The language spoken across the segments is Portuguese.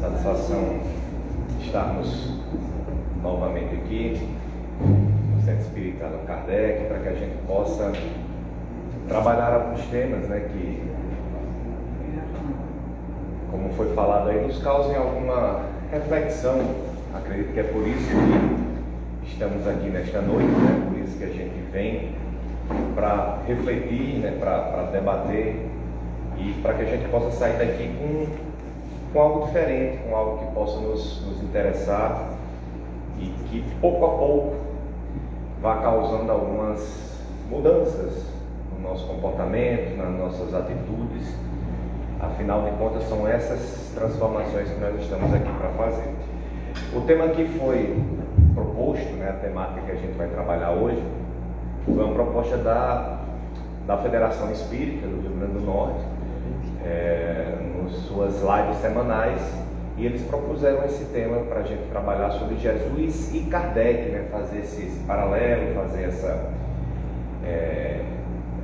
Satisfação estarmos novamente aqui no Centro Espírita Allan Kardec, para que a gente possa trabalhar alguns temas, que, como foi falado aí, nos causem alguma reflexão. Acredito que é por isso que estamos aqui nesta noite, por isso que a gente vem para refletir, para debater e para que a gente possa sair daqui com algo diferente, com algo que possa nos interessar e que pouco a pouco vá causando algumas mudanças no nosso comportamento, nas nossas atitudes. Afinal de contas, são essas transformações que nós estamos aqui para fazer. O tema que foi proposto, a temática que a gente vai trabalhar hoje, foi uma proposta da Federação Espírita do Rio Grande do Norte, nas suas lives semanais, e eles propuseram esse tema para a gente trabalhar sobre Jesus e Kardec, fazer esse paralelo, fazer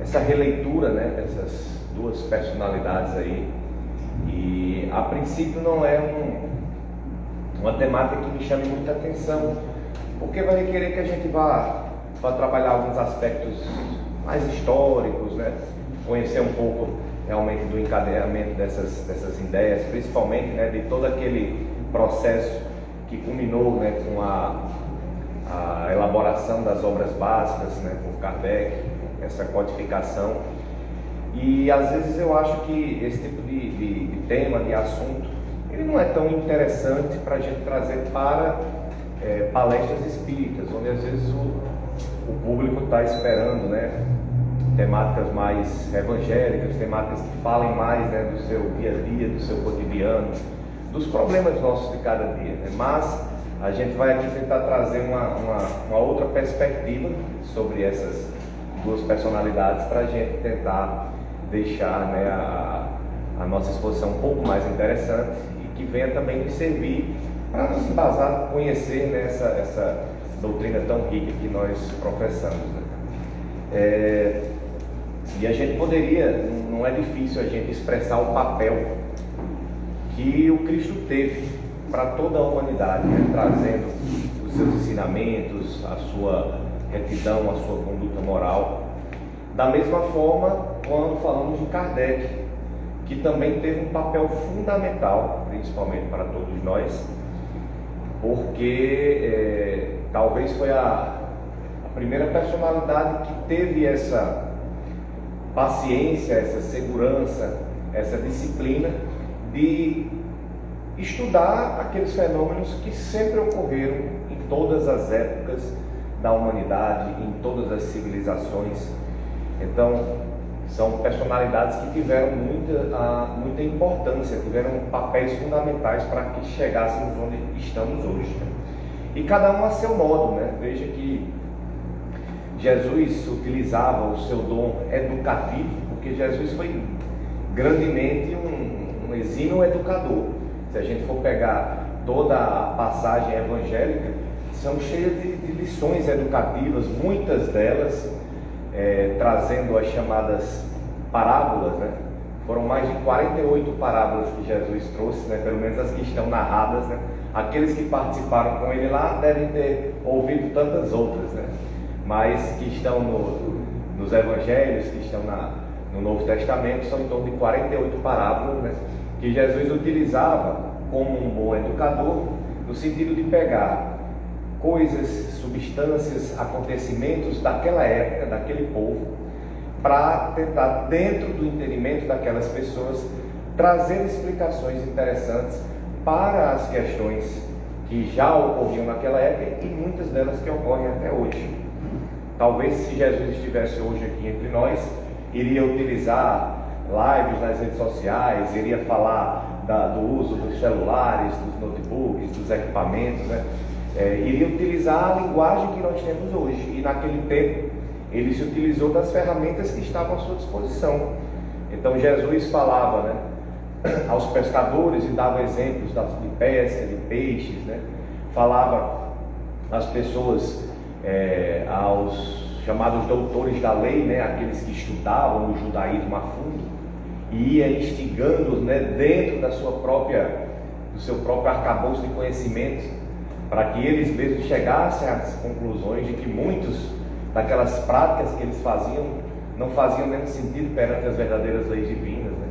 essa releitura, dessas duas personalidades aí. E a princípio não é uma temática que me chame muita atenção, porque vai requerer que a gente vá trabalhar alguns aspectos mais históricos, conhecer um pouco realmente do encadeamento dessas ideias, principalmente de todo aquele processo que culminou com a elaboração das obras básicas, por Kardec, essa codificação. E às vezes eu acho que esse tipo de tema, de assunto, ele não é tão interessante para a gente trazer para palestras espíritas, onde às vezes o público está esperando, temáticas mais evangélicas, temáticas que falem mais do seu dia a dia, do seu cotidiano, dos problemas nossos de cada dia, Mas a gente vai aqui tentar trazer uma outra perspectiva sobre essas duas personalidades, para a gente tentar deixar a nossa exposição um pouco mais interessante e que venha também nos servir para nos embasar, conhecer essa doutrina tão rica que nós professamos. E a gente poderia, não é difícil a gente expressar o papel que o Cristo teve para toda a humanidade, trazendo os seus ensinamentos, a sua retidão, a sua conduta moral. Da mesma forma, quando falamos de Kardec, que também teve um papel fundamental, principalmente para todos nós, porque talvez foi a primeira personalidade que teve essa paciência, essa segurança, essa disciplina de estudar aqueles fenômenos que sempre ocorreram em todas as épocas da humanidade, em todas as civilizações. Então, são personalidades que tiveram muita importância, tiveram papéis fundamentais para que chegássemos onde estamos hoje. E cada um a seu modo, Veja que Jesus utilizava o seu dom educativo, porque Jesus foi grandemente um exímio educador. Se a gente for pegar toda a passagem evangélica, são cheias de lições educativas, muitas delas trazendo as chamadas parábolas, Foram mais de 48 parábolas que Jesus trouxe, pelo menos as que estão narradas, Aqueles que participaram com ele lá devem ter ouvido tantas outras, Mas que estão nos evangelhos, que estão no Novo Testamento, são em torno de 48 parábolas, que Jesus utilizava como um bom educador, no sentido de pegar coisas, substâncias, acontecimentos daquela época, daquele povo, para tentar, dentro do entendimento daquelas pessoas, trazer explicações interessantes para as questões que já ocorriam naquela época e muitas delas que ocorrem até hoje. Talvez, se Jesus estivesse hoje aqui entre nós, iria utilizar lives nas redes sociais, iria falar do uso dos celulares, dos notebooks, dos equipamentos, iria utilizar a linguagem que nós temos hoje. E naquele tempo, ele se utilizou das ferramentas que estavam à sua disposição. Então, Jesus falava aos pescadores e dava exemplos de pesca, de peixes, Falava às pessoas, aos chamados doutores da lei, aqueles que estudavam o judaísmo a fundo, e ia instigando, dentro da sua própria do seu próprio arcabouço de conhecimentos, para que eles mesmos chegassem às conclusões de que muitos daquelas práticas que eles faziam não faziam nenhum sentido perante as verdadeiras leis divinas, né?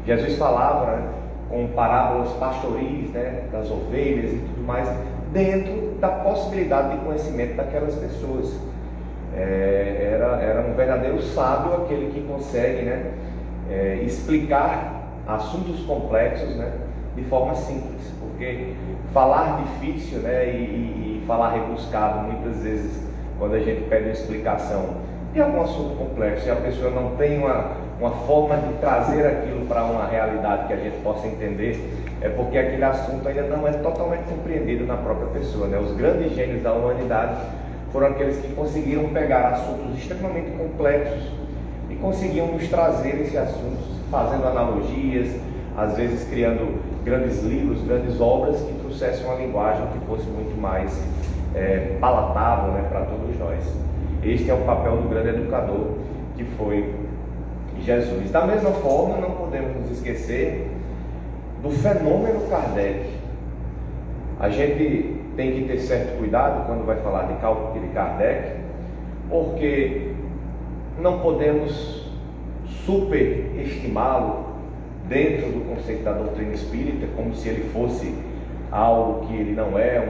Jesus falava, né, com parábolas pastoris, né, das ovelhas e tudo mais, dentro da possibilidade de conhecimento daquelas pessoas. Era um verdadeiro sábio aquele que consegue, né, explicar assuntos complexos, né, de forma simples, porque falar difícil, né, e falar rebuscado, muitas vezes, quando a gente pede uma explicação de algum assunto complexo e a pessoa não tem uma forma de trazer aquilo para uma realidade que a gente possa entender, é porque aquele assunto ainda não é totalmente compreendido na própria pessoa, né? Os grandes gênios da humanidade foram aqueles que conseguiram pegar assuntos extremamente complexos e conseguiam nos trazer esses assuntos, fazendo analogias, às vezes criando grandes livros, grandes obras que trouxessem uma linguagem que fosse muito mais palatável, né, para todos nós. Este é o papel do grande educador que foi Jesus. Da mesma forma, não podemos nos esquecer do fenômeno Kardec. A gente tem que ter certo cuidado quando vai falar de Kardec, porque não podemos superestimá-lo dentro do conceito da doutrina espírita, como se ele fosse algo que ele não é,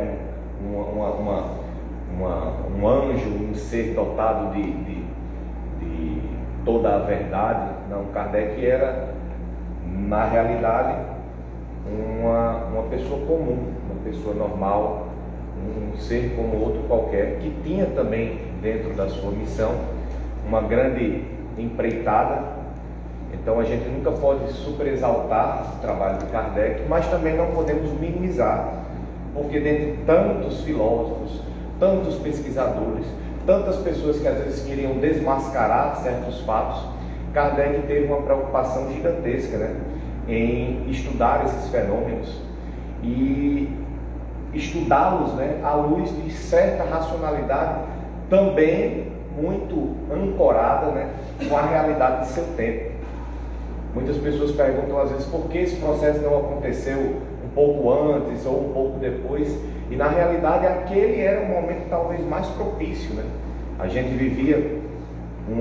um anjo, um ser dotado de toda a verdade. Não, Kardec era, na realidade, uma pessoa comum, uma pessoa normal, um ser como outro qualquer, que tinha também dentro da sua missão uma grande empreitada. Então a gente nunca pode superexaltar o trabalho de Kardec, mas também não podemos minimizar, porque dentre tantos filósofos, tantos pesquisadores, tantas pessoas que às vezes queriam desmascarar certos fatos, Kardec teve uma preocupação gigantesca, né, em estudar esses fenômenos e estudá-los, né, à luz de certa racionalidade também muito ancorada, né, com a realidade de seu tempo. Muitas pessoas perguntam às vezes por que esse processo não aconteceu um pouco antes ou um pouco depois, e na realidade aquele era o momento talvez mais propício, né? A gente vivia um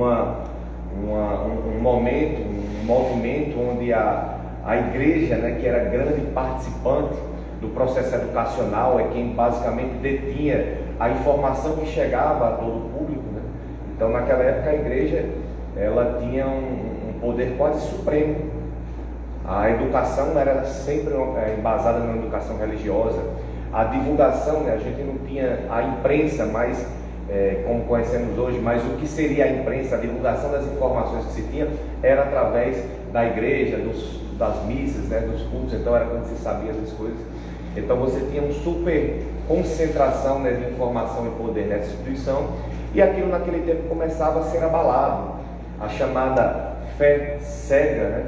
momento, um movimento onde a igreja, né, que era grande participante do processo educacional, é quem basicamente detinha a informação que chegava a todo o público, né? Então naquela época a igreja, ela tinha um poder quase supremo. A educação era sempre embasada na educação religiosa. A divulgação, né, a gente não tinha a imprensa mais como conhecemos hoje, mas o que seria a imprensa, a divulgação das informações que se tinha, era através da igreja, das missas, né, dos cultos. Então era quando se sabia das coisas. Então você tinha uma super concentração, né, de informação e poder nessa instituição, e aquilo naquele tempo começava a ser abalado. A chamada fé cega, né,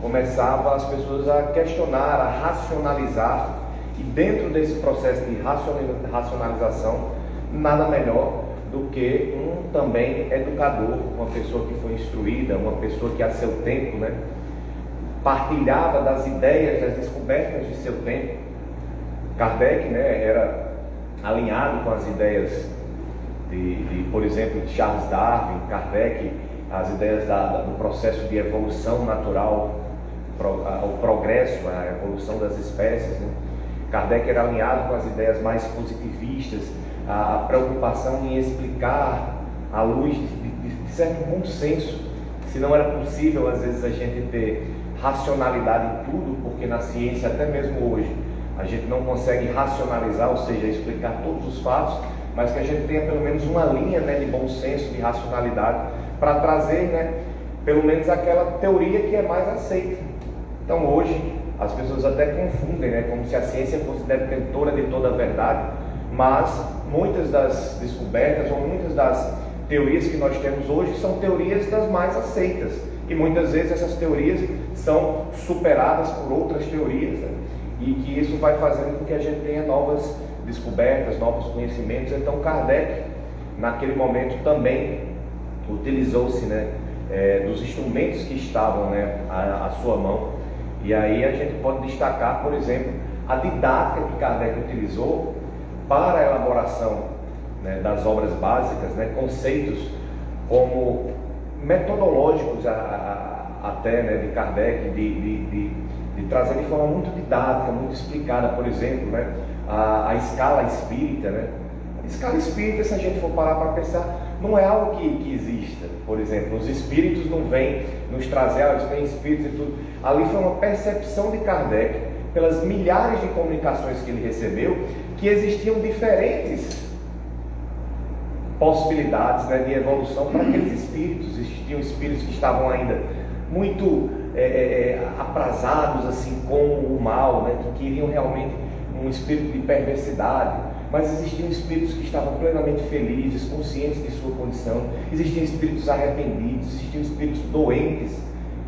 começava as pessoas a questionar, a racionalizar, e dentro desse processo de racionalização, nada melhor do que um também educador, uma pessoa que foi instruída, uma pessoa que a seu tempo, né, partilhava das ideias, das descobertas de seu tempo. Kardec, né, era alinhado com as ideias por exemplo, de Charles Darwin. Kardec, as ideias do processo de evolução natural, o progresso, a evolução das espécies, né? Kardec era alinhado com as ideias mais positivistas, a preocupação em explicar à luz de certo bom senso. Se não era possível às vezes a gente ter racionalidade em tudo, porque na ciência, até mesmo hoje, a gente não consegue racionalizar, ou seja, explicar todos os fatos, mas que a gente tenha pelo menos uma linha, né, de bom senso, de racionalidade, para trazer, né, pelo menos aquela teoria que é mais aceita. Então hoje as pessoas até confundem, né, como se a ciência fosse detentora de toda a verdade, mas muitas das descobertas ou muitas das teorias que nós temos hoje são teorias das mais aceitas, e muitas vezes essas teorias são superadas por outras teorias, né, e que isso vai fazendo com que a gente tenha novas descobertas, novos conhecimentos. Então Kardec, naquele momento, também utilizou-se, né, dos instrumentos que estavam, né, à sua mão, E aí a gente pode destacar, por exemplo, a didática que Kardec utilizou para a elaboração, né, das obras básicas, né, conceitos como metodológicos até, né, de Kardec, de trazer de forma muito didática, muito explicada, por exemplo, né, a escala espírita, né? A escala espírita, se a gente for parar para pensar, não é algo que exista. Por exemplo, os espíritos não vêm nos trazer, eles têm espíritos e tudo. Ali foi uma percepção de Kardec, pelas milhares de comunicações que ele recebeu, que existiam diferentes possibilidades, né, de evolução para aqueles espíritos. Existiam espíritos que estavam ainda muito aprasados assim com o mal, né, que queriam realmente um espírito de perversidade, mas existiam espíritos que estavam plenamente felizes, conscientes de sua condição. Existiam espíritos arrependidos, existiam espíritos doentes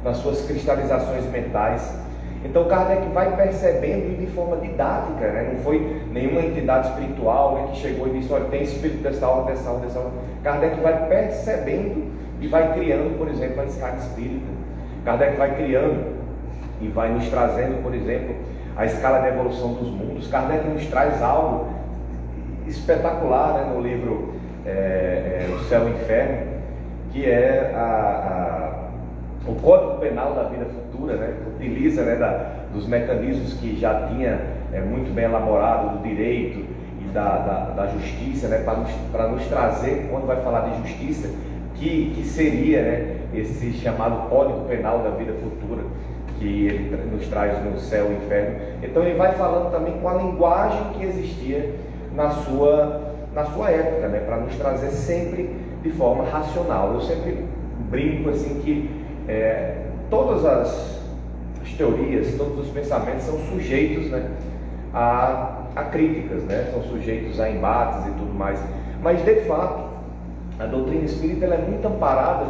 nas suas cristalizações mentais. Então Kardec vai percebendo de forma didática, né? Não foi nenhuma entidade espiritual, né, que chegou e disse: olha, tem espírito dessa aula, dessa aula, dessa aula. Kardec vai percebendo e vai criando, por exemplo, a escala espírita. Kardec vai criando e vai nos trazendo, por exemplo, a escala de evolução dos mundos. Kardec nos traz algo espetacular, né, no livro O Céu e o Inferno, que é o Código Penal da Vida Futura, né? Utiliza, né, dos mecanismos que já tinha muito bem elaborado do direito e da justiça, né, para nos trazer, quando vai falar de justiça, que seria, né, esse chamado Código Penal da Vida Futura, que ele nos traz no Céu e Inferno. Então ele vai falando também com a linguagem que existia na sua época, né, para nos trazer sempre de forma racional. Eu sempre brinco assim que todas as teorias, todos os pensamentos são sujeitos, né, a críticas, né, são sujeitos a embates e tudo mais, mas de fato a doutrina espírita ela é muito amparada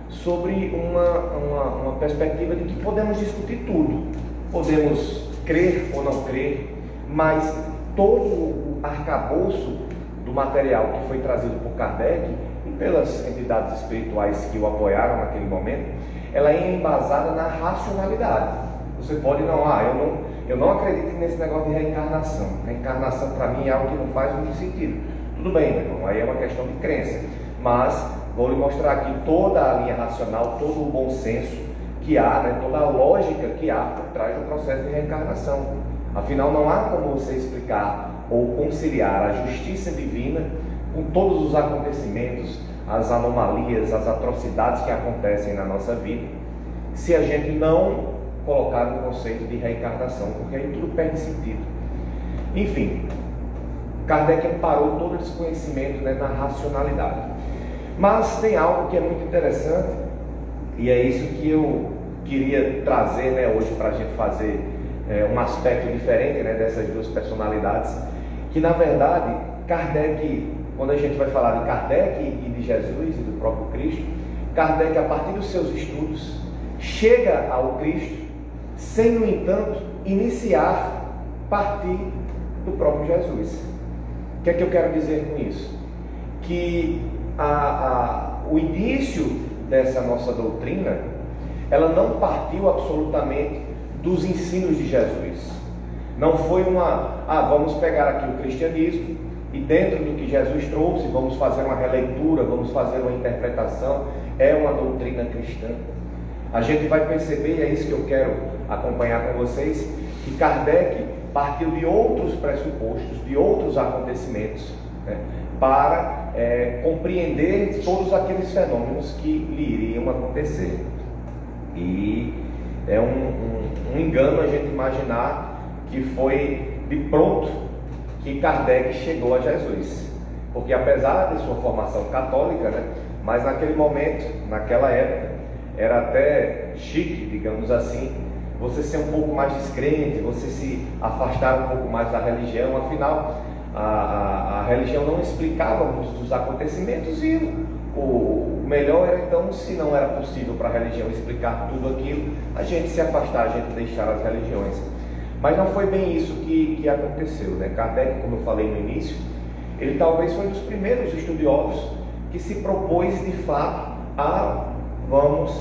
sobre uma perspectiva de que podemos discutir tudo, podemos crer ou não crer, mas todo o arcabouço do material que foi trazido por Kardec e pelas entidades espirituais que o apoiaram naquele momento, ela é embasada na racionalidade. Você pode eu não acredito nesse negócio de reencarnação. Reencarnação para mim é algo que não faz muito sentido. Tudo bem, meu irmão, aí é uma questão de crença. Mas vou lhe mostrar aqui toda a linha racional, todo o bom senso que há, né, toda a lógica que há por trás do processo de reencarnação. Afinal, não há como você explicar ou conciliar a justiça divina com todos os acontecimentos, as anomalias, as atrocidades que acontecem na nossa vida, se a gente não colocar no conceito de reencarnação, porque aí tudo perde sentido. Enfim, Kardec amparou todo esse conhecimento, né, na racionalidade. Mas tem algo que é muito interessante, e é isso que eu queria trazer, né, hoje, para a gente fazer um aspecto diferente, né, dessas duas personalidades, que na verdade Kardec, quando a gente vai falar de Kardec e de Jesus e do próprio Cristo, Kardec, a partir dos seus estudos, chega ao Cristo sem, no entanto, partir do próprio Jesus. O que é que eu quero dizer com isso? Que o início dessa nossa doutrina, ela não partiu absolutamente dos ensinos de Jesus. Não foi vamos pegar aqui o cristianismo e dentro do que Jesus trouxe, vamos fazer uma releitura, vamos fazer uma interpretação, é uma doutrina cristã. A gente vai perceber, e é isso que eu quero acompanhar com vocês, que Kardec partiu de outros pressupostos, de outros acontecimentos, né, para compreender todos aqueles fenômenos que lhe iriam acontecer. E é um engano a gente imaginar que foi de pronto que Kardec chegou a Jesus, porque apesar de sua formação católica, né, mas naquele momento, naquela época, era até chique, digamos assim, você ser um pouco mais descrente, você se afastar um pouco mais da religião. Afinal, a religião não explicava muitos dos acontecimentos, e o melhor era, então, se não era possível para a religião explicar tudo aquilo, a gente se afastar, a gente deixar as religiões. Mas não foi bem isso que aconteceu, né? Kardec, como eu falei no início, ele talvez foi um dos primeiros estudiosos que se propôs de fato vamos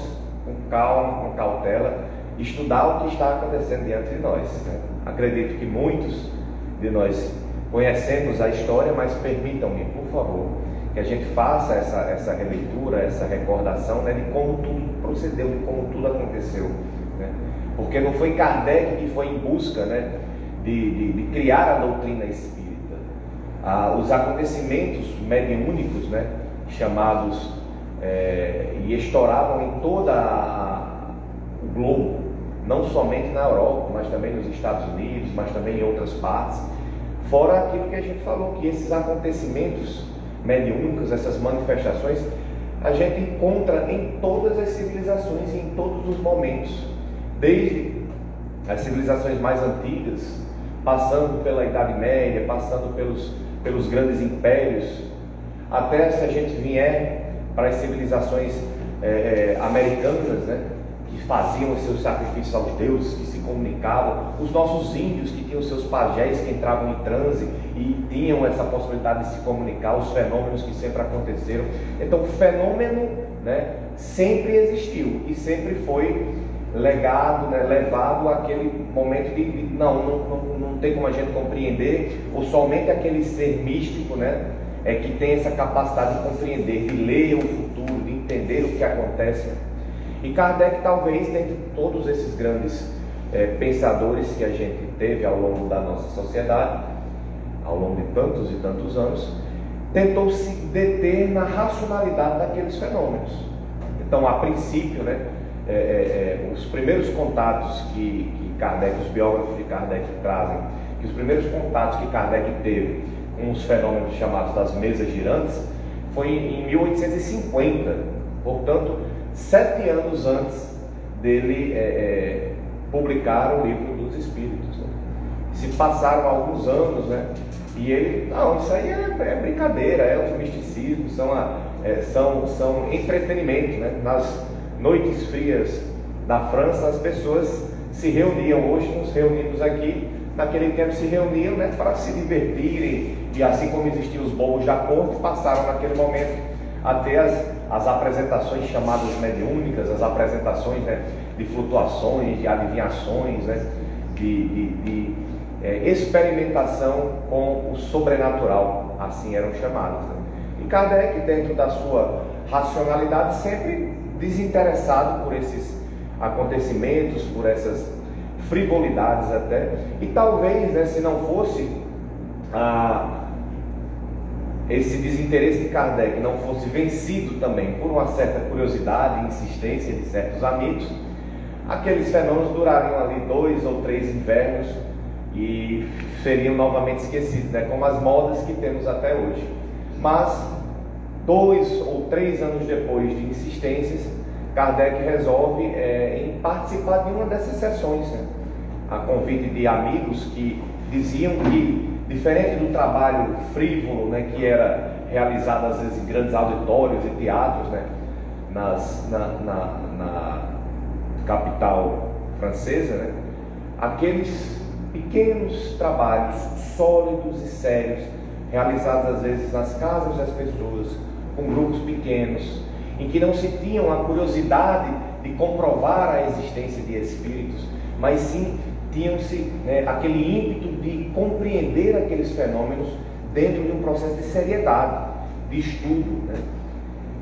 com calma, com cautela, estudar o que está acontecendo diante de nós, né? Acredito que muitos de nós conhecemos a história, mas permitam-me, por favor, que a gente faça essa releitura, essa recordação, né, de como tudo procedeu, de como tudo aconteceu, né? Porque não foi Kardec que foi em busca, né, de criar a doutrina espírita. Os acontecimentos mediúnicos, né, chamados, e estouravam em todo o globo, não somente na Europa, mas também nos Estados Unidos, mas também em outras partes. Fora aquilo que a gente falou, que esses acontecimentos mediúnicos, essas manifestações, a gente encontra em todas as civilizações e em todos os momentos, desde as civilizações mais antigas, passando pela Idade Média, passando pelos grandes impérios, até, se a gente vier para as civilizações americanas, né, que faziam os seus sacrifícios aos deuses, que se comunicavam, os nossos índios que tinham seus pajés, que entravam em transe e tinham essa possibilidade de se comunicar, os fenômenos que sempre aconteceram. Então o fenômeno, né, sempre existiu e sempre foi legado, né, levado àquele momento de não tem como a gente compreender, ou somente aquele ser místico, né, que tem essa capacidade de compreender, de ler o futuro, de entender o que acontece. E Kardec, talvez, dentre todos esses grandes pensadores que a gente teve ao longo da nossa sociedade, ao longo de tantos e tantos anos, tentou se deter na racionalidade daqueles fenômenos. Então, a princípio, né, os primeiros contatos que Kardec, os biógrafos de Kardec trazem, que os primeiros contatos que Kardec teve com os fenômenos chamados das mesas girantes, foi em 1850, portanto, 7 anos antes dele publicar o Livro dos Espíritos, né? Se passaram alguns anos, né? E ele, não, isso aí é brincadeira, é o misticismo, são entretenimentos, né? Nas noites frias da França, as pessoas se reuniam. Hoje nos reunimos aqui, naquele tempo se reuniam, né, para se divertirem, e assim como existiam os bobos da corte, passaram naquele momento a ter as apresentações chamadas mediúnicas, as apresentações, né, de flutuações, de adivinhações, né, de experimentação com o sobrenatural, assim eram chamadas, né? E Kardec, dentro da sua racionalidade, sempre desinteressado por esses acontecimentos, por essas frivolidades até, e talvez, né, se não fosse esse desinteresse de Kardec não fosse vencido também por uma certa curiosidade e insistência de certos amigos, aqueles fenômenos durariam ali 2 ou 3 invernos e seriam novamente esquecidos, né, como as modas que temos até hoje. Mas 2 ou 3 anos depois de insistências, Kardec resolve em participar de uma dessas sessões, né, a convite de amigos que diziam que, diferente do trabalho frívolo, né, que era realizado às vezes em grandes auditórios e teatros, né, na capital francesa, né, aqueles pequenos trabalhos sólidos e sérios, realizados às vezes nas casas das pessoas, com grupos pequenos, em que não se tinham a curiosidade de comprovar a existência de espíritos, mas sim tinham-se, né, aquele ímpeto de compreender aqueles fenômenos dentro de um processo de seriedade, de estudo, né?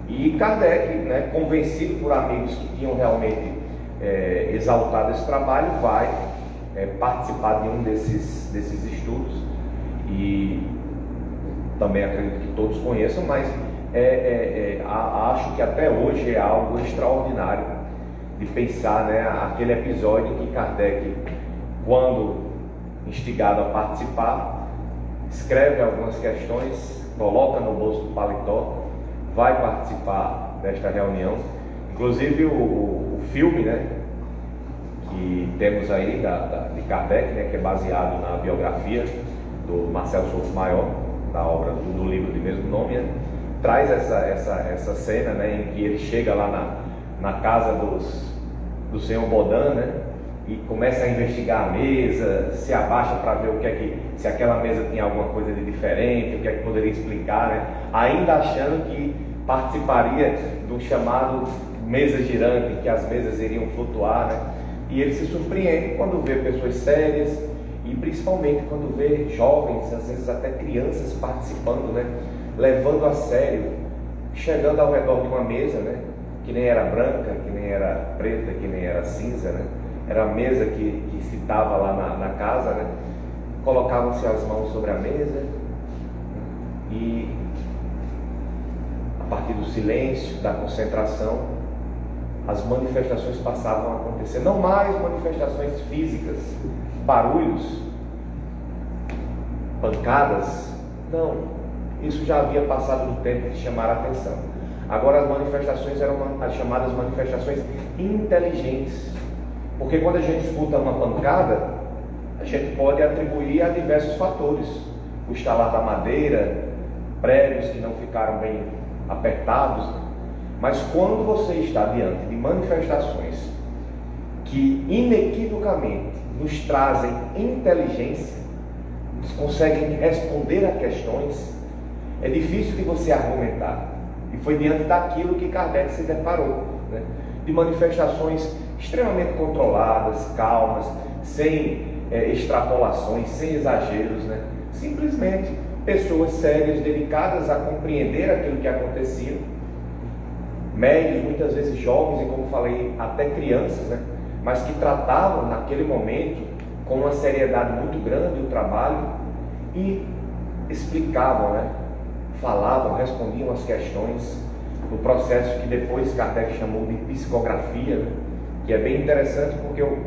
E Kardec, né, convencido por amigos que tinham realmente exaltado esse trabalho, vai participar de um desses estudos, e também acredito que todos conheçam, mas acho que até hoje é algo extraordinário de pensar, né, aquele episódio em que Kardec, quando instigado a participar, escreve algumas questões, coloca no bolso do paletó, vai participar desta reunião. Inclusive o filme, né, que temos aí de Kardec, né, que é baseado na biografia do Marcelo Souto Maior, da obra do livro de mesmo nome, né, traz essa cena, né, em que ele chega lá na casa do senhor Baudin, né, e começa a investigar a mesa, se abaixa para ver se aquela mesa tinha alguma coisa de diferente, o que é que poderia explicar, né, ainda achando que participaria do chamado mesa girante, que as mesas iriam flutuar, né, E ele se surpreende quando vê pessoas sérias e principalmente quando vê jovens, às vezes até crianças participando, né? Levando a sério, chegando ao redor de uma mesa, né? Que nem era branca, que nem era preta, que nem era cinza, né? Era a mesa que se estava lá na casa, né? Colocavam-se as mãos sobre a mesa e a partir do silêncio, da concentração, as manifestações passavam a acontecer. Não mais manifestações físicas, barulhos, pancadas, não. Isso já havia passado do tempo de chamar a atenção. Agora as manifestações eram as chamadas manifestações inteligentes. Porque quando a gente escuta uma pancada, a gente pode atribuir a diversos fatores. O estalar da madeira, prédios que não ficaram bem apertados. Mas quando você está diante de manifestações que inequivocamente nos trazem inteligência, nos conseguem responder a questões, é difícil de você argumentar. E foi diante daquilo que Kardec se deparou, né? De manifestações extremamente controladas, calmas, sem extrapolações, sem exageros, né? Simplesmente pessoas sérias, dedicadas a compreender aquilo que acontecia, médios, muitas vezes jovens e, como falei, até crianças, né? Mas que tratavam naquele momento com uma seriedade muito grande o trabalho e explicavam, né? Falavam, respondiam as questões do processo que depois Kardec chamou de psicografia, né? Que é bem interessante porque o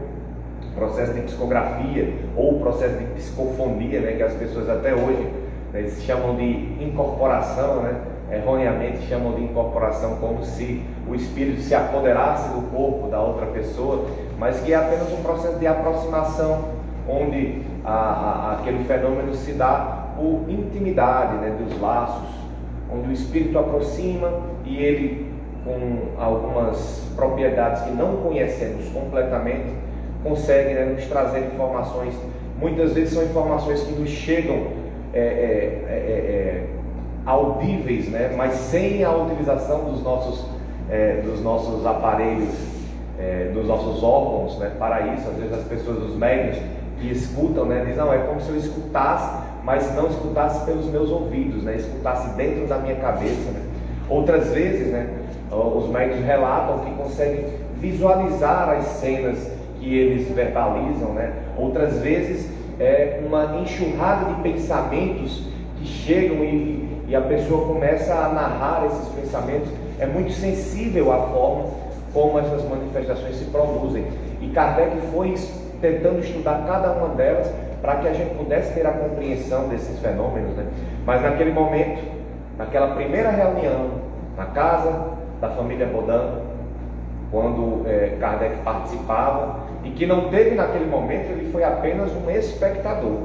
processo de psicografia ou o processo de psicofonia, né? Que as pessoas até hoje, né, eles chamam de incorporação, né? Erroneamente chamam de incorporação como se o espírito se apoderasse do corpo da outra pessoa, mas que é apenas um processo de aproximação, onde aquele fenômeno se dá por intimidade, né, dos laços, onde o espírito aproxima e ele, com algumas propriedades que não conhecemos completamente, consegue, né, nos trazer informações. Muitas vezes são informações que nos chegam audíveis, né, mas sem a utilização dos nossos aparelhos, dos nossos órgãos, né, para isso. Às vezes as pessoas, os médios que escutam, né, dizem, não, é como se eu escutasse, mas não escutasse pelos meus ouvidos, né, escutasse dentro da minha cabeça, né. Outras vezes, né, os médios relatam que conseguem visualizar as cenas que eles verbalizam, né. Outras vezes é uma enxurrada de pensamentos que chegam e a pessoa começa a narrar esses pensamentos. É muito sensível a forma como essas manifestações se produzem. E Kardec foi tentando estudar cada uma delas para que a gente pudesse ter a compreensão desses fenômenos, né? Mas naquele momento, naquela primeira reunião, na casa da família Bodin, quando Kardec participava, e que não teve naquele momento, ele foi apenas um espectador.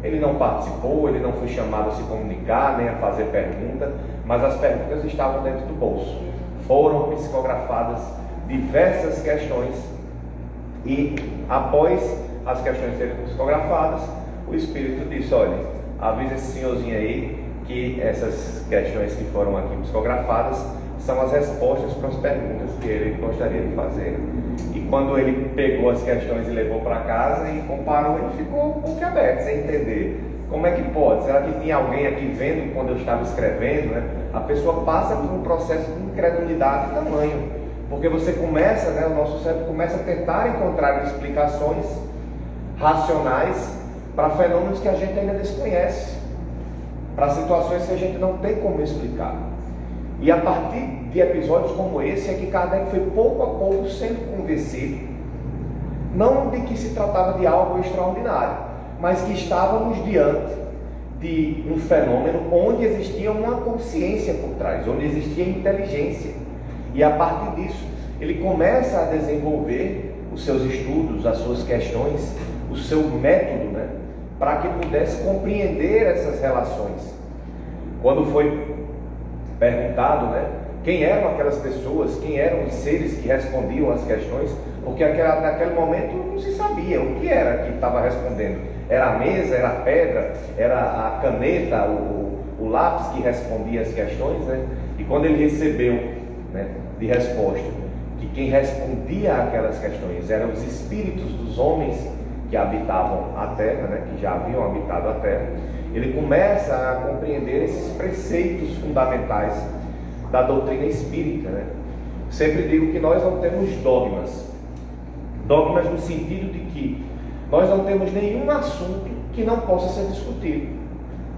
Ele não participou, ele não foi chamado a se comunicar, nem a fazer pergunta, mas as perguntas estavam dentro do bolso. Foram psicografadas diversas questões e, após as questões serem psicografadas, o espírito disse, olha, avisa esse senhorzinho aí que essas questões que foram aqui psicografadas são as respostas para as perguntas que ele gostaria de fazer. E quando ele pegou as questões e levou para casa e comparou, ele ficou com o aberto, sem entender. Como é que pode? Será que tinha alguém aqui vendo quando eu estava escrevendo, né? A pessoa passa por um processo de incredulidade de tamanho, porque você começa, né, o nosso cérebro começa a tentar encontrar explicações racionais para fenômenos que a gente ainda desconhece, para situações que a gente não tem como explicar. E a partir de episódios como esse é que Kardec foi pouco a pouco sendo convencido, não de que se tratava de algo extraordinário, mas que estávamos diante de um fenômeno onde existia uma consciência por trás, onde existia inteligência. E a partir disso, ele começa a desenvolver os seus estudos, as suas questões, o seu método, né, para que pudesse compreender essas relações. Quando foi perguntado, né, quem eram aquelas pessoas, quem eram os seres que respondiam às questões, porque naquele momento não se sabia o que era que estava respondendo. Era a mesa, era a pedra, era a caneta, o lápis que respondia às questões, né? E quando ele recebeu, né, de resposta que quem respondia àquelas questões eram os espíritos dos homens que habitavam a Terra, né, que já haviam habitado a Terra, ele começa a compreender esses preceitos fundamentais da doutrina espírita, né? Sempre digo que nós não temos dogmas no sentido de que nós não temos nenhum assunto que não possa ser discutido.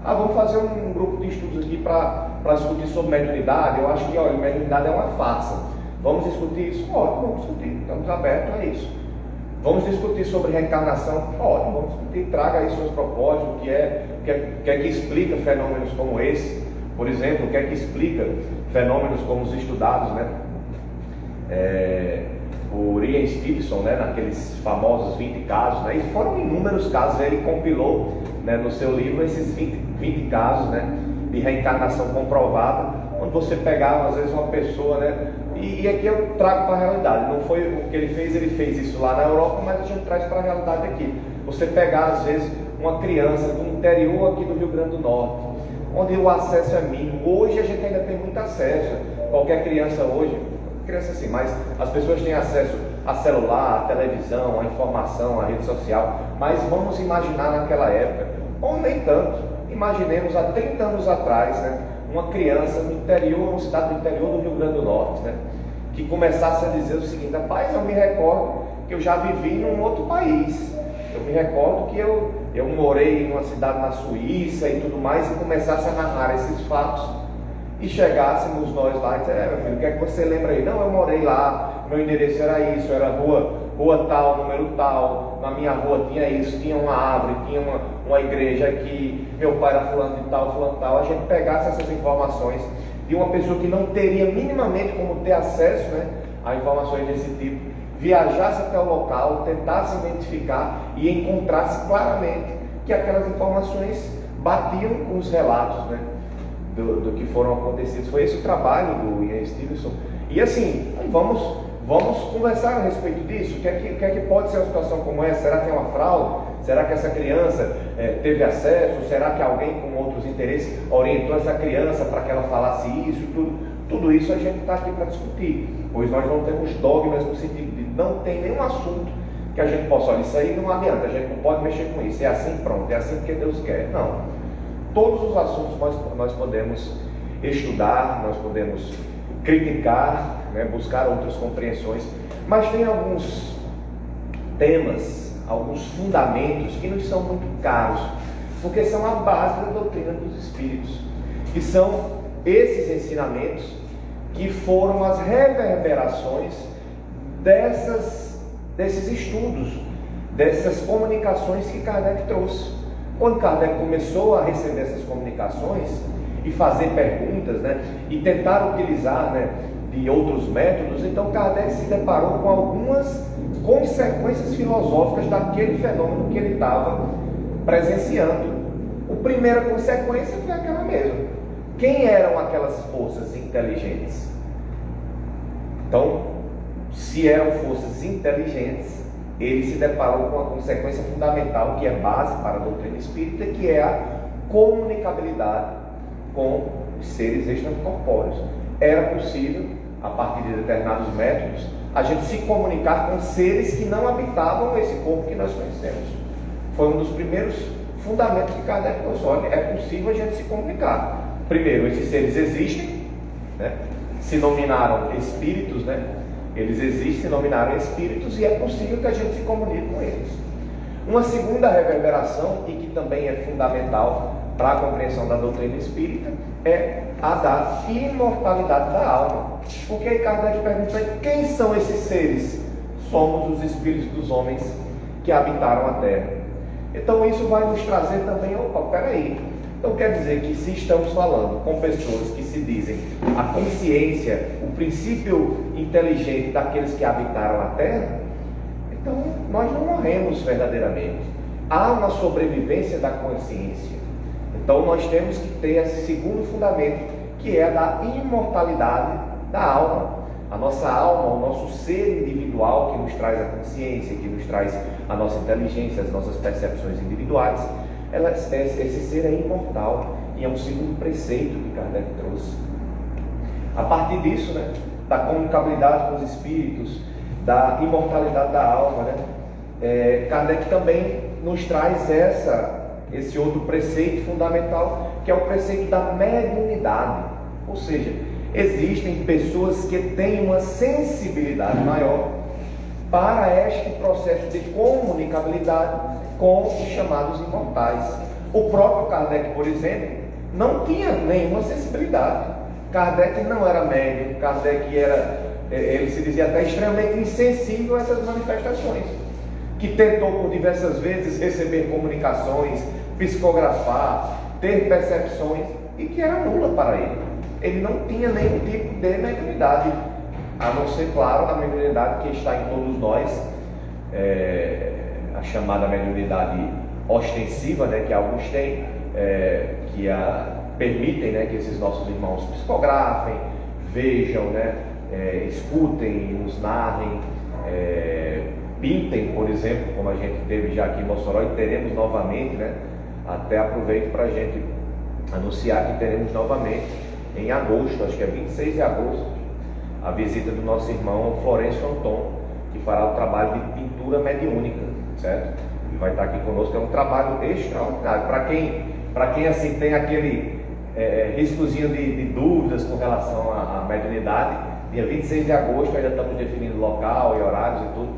Vamos fazer um grupo de estudos aqui para discutir sobre mediunidade. Eu acho que, olha, mediunidade é uma farsa. Vamos discutir isso? Ótimo, vamos discutir. Estamos abertos a isso. Vamos discutir sobre reencarnação? Ótimo, vamos discutir. Traga aí seus propósitos, o que é que explica fenômenos como esse. Por exemplo, o que é que explica fenômenos como os estudados, né? O Ian Stevenson, né, naqueles famosos 20 casos, né, e foram inúmeros casos. Ele compilou, né, no seu livro esses 20 casos, né, de reencarnação comprovada, onde você pegava às vezes uma pessoa, né, e aqui eu trago para a realidade. Não foi o que ele fez isso lá na Europa, mas a gente traz para a realidade aqui. Você pegar às vezes uma criança do interior aqui do Rio Grande do Norte, onde o acesso é mínimo. Hoje a gente ainda tem muito acesso. Qualquer criança hoje, criança sim, mas as pessoas têm acesso a celular, a televisão, a informação, a rede social. Mas vamos imaginar naquela época, ou nem tanto, imaginemos há 30 anos atrás, né, uma criança no interior, uma cidade do interior do Rio Grande do Norte, né, que começasse a dizer o seguinte: rapaz, eu me recordo que eu já vivi num outro país, eu me recordo que eu morei em uma cidade na Suíça e tudo mais, e começasse a narrar esses fatos. E chegássemos nós lá e dizer: meu filho, o que é que você lembra aí? Não, eu morei lá, meu endereço era isso, era rua tal, número tal, na minha rua tinha isso, tinha uma árvore, tinha uma igreja aqui, meu pai era fulano de tal. A gente pegasse essas informações de uma pessoa que não teria minimamente como ter acesso, né, a informações desse tipo, viajasse até o local, tentasse identificar e encontrasse claramente que aquelas informações batiam com os relatos, né, do que foram acontecidos. Foi esse o trabalho do Ian Stevenson. E assim, vamos conversar a respeito disso. O que é que pode ser uma situação como essa? Será que é uma fraude? Será que essa criança teve acesso? Será que alguém com outros interesses orientou essa criança para que ela falasse isso? Tudo isso a gente está aqui para discutir, pois nós não temos dogmas no sentido de não tem nenhum assunto que a gente possa, olha, isso aí não adianta, a gente não pode mexer com isso, é assim, pronto, é assim porque Deus quer. Não. Todos os assuntos nós podemos estudar, nós podemos criticar, né, buscar outras compreensões, mas tem alguns temas, alguns fundamentos que nos são muito caros, porque são a base da doutrina dos Espíritos, e são esses ensinamentos que foram as reverberações desses estudos, dessas comunicações que Kardec trouxe. Quando Kardec começou a receber essas comunicações e fazer perguntas, né, e tentar utilizar, né, de outros métodos, então Kardec se deparou com algumas consequências filosóficas daquele fenômeno que ele estava presenciando. A primeira consequência foi aquela mesma: quem eram aquelas forças inteligentes? Então, se eram forças inteligentes, ele se deparou com a consequência fundamental, que é base para a doutrina espírita, que é a comunicabilidade com os seres extracorpóreos. Era possível, a partir de determinados métodos, a gente se comunicar com seres que não habitavam esse corpo que nós conhecemos. Foi um dos primeiros fundamentos que Kardec trouxe. Olha, é possível a gente se comunicar. Primeiro, esses seres existem, né? Se nominaram espíritos, né? Eles existem, se nominaram espíritos, e é possível que a gente se comunique com eles. Uma segunda reverberação, e que também é fundamental para a compreensão da doutrina espírita, é a da imortalidade da alma. Porque aí Kardec pergunta: quem são esses seres? Somos os espíritos dos homens que habitaram a Terra. Então isso vai nos trazer também: opa, peraí, então quer dizer que se estamos falando com pessoas que se dizem a consciência, o princípio inteligente daqueles que habitaram a Terra, então nós não morremos verdadeiramente. Há uma sobrevivência da consciência. Então nós temos que ter esse segundo fundamento, que é a da imortalidade da alma. A nossa alma, o nosso ser individual que nos traz a consciência, que nos traz a nossa inteligência, as nossas percepções individuais, esse ser é imortal, e é um segundo preceito que Kardec trouxe. A partir disso, né, da comunicabilidade com os espíritos, da imortalidade da alma, né? Kardec também nos traz esse outro preceito fundamental, que é o preceito da mediunidade. Ou seja, existem pessoas que têm uma sensibilidade maior para este processo de comunicabilidade com os chamados imortais. O próprio Kardec, por exemplo, não tinha nenhuma sensibilidade. Kardec não era médium, Kardec ele se dizia até extremamente insensível a essas manifestações, que tentou por diversas vezes receber comunicações, psicografar, ter percepções, e que era nula para ele. Ele não tinha nenhum tipo de mediunidade, a não ser, claro, a mediunidade que está em todos nós, a chamada mediunidade ostensiva, né, que alguns têm, que permitem, né, que esses nossos irmãos psicografem, vejam, né, escutem, nos narrem, pintem, por exemplo, como a gente teve já aqui em Mossoró e teremos novamente, né? Até aproveito para a gente anunciar que teremos novamente em agosto, acho que é 26 de agosto, a visita do nosso irmão Florencio Anton, que fará o trabalho de pintura mediúnica, certo? Ele vai estar aqui conosco, é um trabalho extraordinário. Para quem assim tem aquele riscozinho de dúvidas com relação à mediunidade, dia 26 de agosto ainda estamos definindo local e horários e tudo.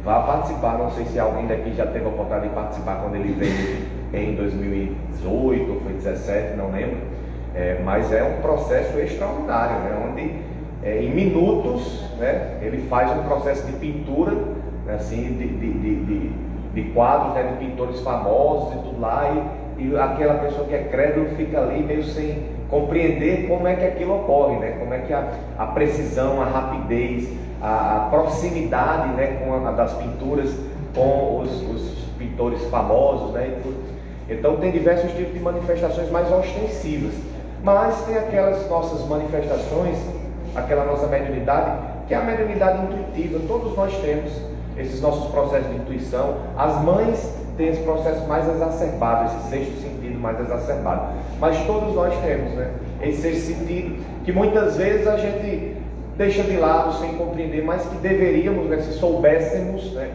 Vá participar, não sei se alguém daqui já teve a oportunidade de participar quando ele veio em 2018 ou foi 2017, não lembro, mas é um processo extraordinário, né? Onde em minutos, né, ele faz um processo de pintura, né, assim, de quadros, né, de pintores famosos e tudo lá, e aquela pessoa que é crédula fica ali meio sem compreender como é que aquilo ocorre, né? Como é que a precisão, a rapidez, a proximidade, né, das pinturas com os pintores famosos, né, e tudo. Então tem diversos tipos de manifestações mais ostensivas, mas tem aquelas nossas manifestações, aquela nossa mediunidade, que é a mediunidade intuitiva. Todos nós temos esses nossos processos de intuição. As mães têm esse processo mais exacerbado, esse sexto sentido mais exacerbado, mas todos nós temos, né, esse sexto sentido que muitas vezes a gente deixa de lado sem compreender, mas que deveríamos, né, se soubéssemos, né,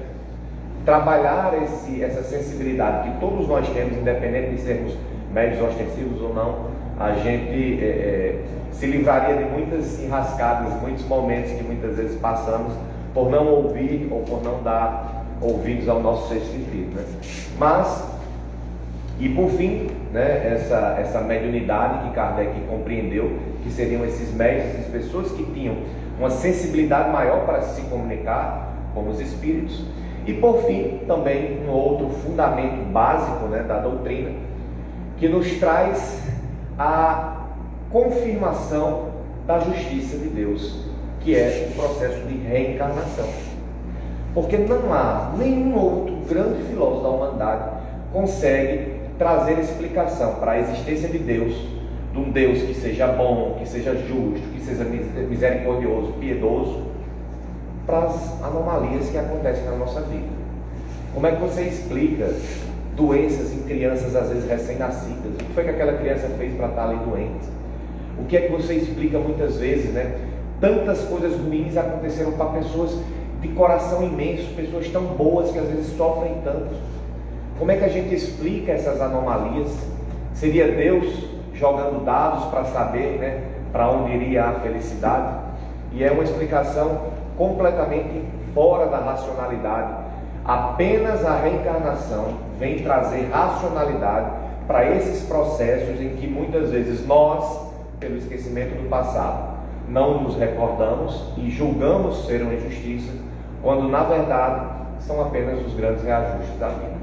trabalhar essa sensibilidade que todos nós temos, independente de sermos médios ostensivos ou não, a gente se livraria de muitas enrascadas, muitos momentos que muitas vezes passamos por não ouvir ou por não dar ouvidos ao nosso sexto sentido, né? Mas, e por fim, né, essa mediunidade que Kardec compreendeu, que seriam esses médios, essas pessoas que tinham uma sensibilidade maior para se comunicar com os espíritos. E por fim, também um outro fundamento básico, né, da doutrina, que nos traz a confirmação da justiça de Deus, que é o processo de reencarnação. Porque não há nenhum outro grande filósofo da humanidade consegue trazer explicação para a existência de Deus, de um Deus que seja bom, que seja justo, que seja misericordioso, piedoso, para as anomalias que acontecem na nossa vida. Como é que você explica doenças em crianças, às vezes recém-nascidas? O que foi que aquela criança fez para estar ali doente? O que é que você explica muitas vezes, né? Tantas coisas ruins aconteceram para pessoas de coração imenso, pessoas tão boas que às vezes sofrem tanto. Como é que a gente explica essas anomalias? Seria Deus jogando dados para saber, né, para onde iria a felicidade? E é uma explicação completamente fora da racionalidade. Apenas a reencarnação vem trazer racionalidade para esses processos em que muitas vezes nós, pelo esquecimento do passado, não nos recordamos e julgamos ser uma injustiça, quando na verdade são apenas os grandes reajustes da vida.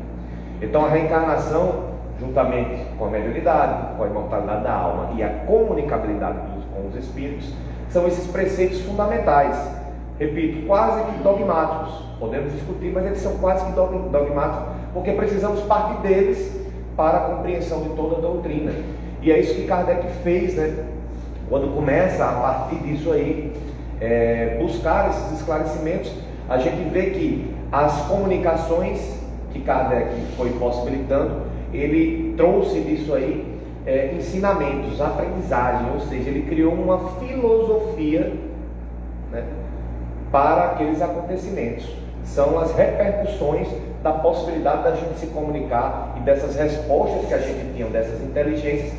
Então a reencarnação, juntamente com a mediunidade, com a imortalidade da alma e a comunicabilidade com os espíritos, são esses preceitos fundamentais, repito, quase que dogmáticos. Podemos discutir, mas eles são quase que dogmáticos, porque precisamos partir deles para a compreensão de toda a doutrina. E é isso que Kardec fez, né? Quando começa a partir disso aí, buscar esses esclarecimentos, a gente vê que as comunicações que Kardec foi possibilitando, ele trouxe disso aí ensinamentos, aprendizagem, ou seja, ele criou uma filosofia né, para aqueles acontecimentos. São as repercussões da possibilidade da gente se comunicar e dessas respostas que a gente tinha, dessas inteligências.